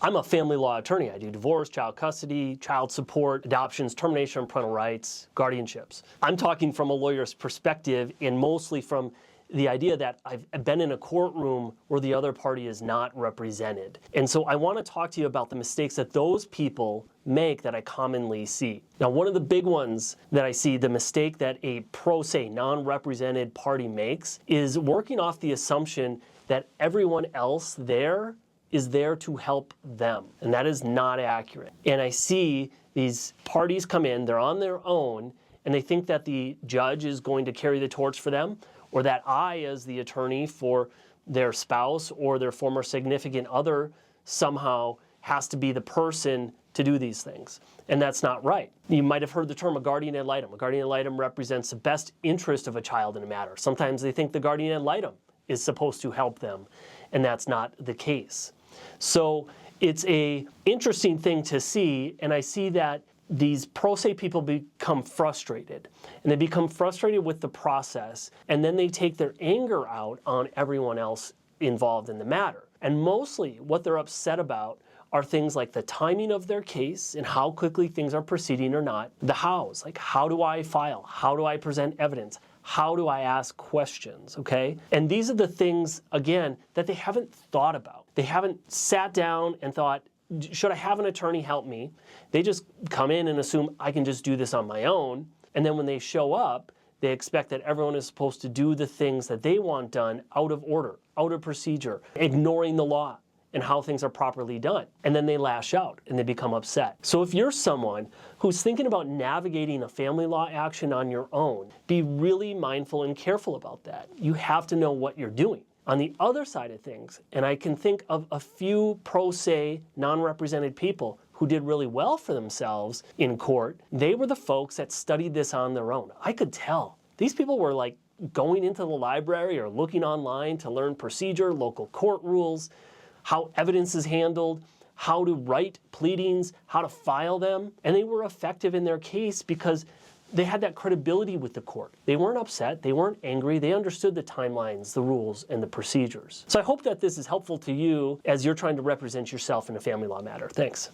I'm a family law attorney. I do divorce, child custody, child support, adoptions, termination of parental rights, guardianships. I'm talking from a lawyer's perspective and mostly from the idea that I've been in a courtroom where the other party is not represented. And so I want to talk to you about the mistakes that those people make that I commonly see. Now, one of the big ones that I see, the mistake that a pro se, non-represented party makes, is working off the assumption that everyone else there is there to help them. And that is not accurate. And I see these parties come in, they're on their own, and they think that the judge is going to carry the torch for them, or that I, as the attorney for their spouse or their former significant other, somehow has to be the person to do these things. And that's not right. You might have heard the term a guardian ad litem. A guardian ad litem represents the best interest of a child in a matter. Sometimes they think the guardian ad litem is supposed to help them, and that's not the case. So it's an interesting thing to see, and I see that these pro se people become frustrated, and they become frustrated with the process, and then they take their anger out on everyone else involved in the matter. And mostly what they're upset about are things like the timing of their case and how quickly things are proceeding or not. The hows, like how do I file? How do I present evidence? How do I ask questions, okay? And these are the things, again, that they haven't thought about. They haven't sat down and thought, should I have an attorney help me? They just come in and assume I can just do this on my own. And then when they show up, they expect that everyone is supposed to do the things that they want done out of order, out of procedure, ignoring the law and how things are properly done. And then they lash out and they become upset. So if you're someone who's thinking about navigating a family law action on your own, be really mindful and careful about that. You have to know what you're doing. On the other side of things, and I can think of a few pro se, non-represented people who did really well for themselves in court, they were the folks that studied this on their own. I could tell. These people were like going into the library or looking online to learn procedure, local court rules, how evidence is handled, how to write pleadings, how to file them, and they were effective in their case because they had that credibility with the court. They weren't upset, they weren't angry, they understood the timelines, the rules, and the procedures. So I hope that this is helpful to you as you're trying to represent yourself in a family law matter. Thanks.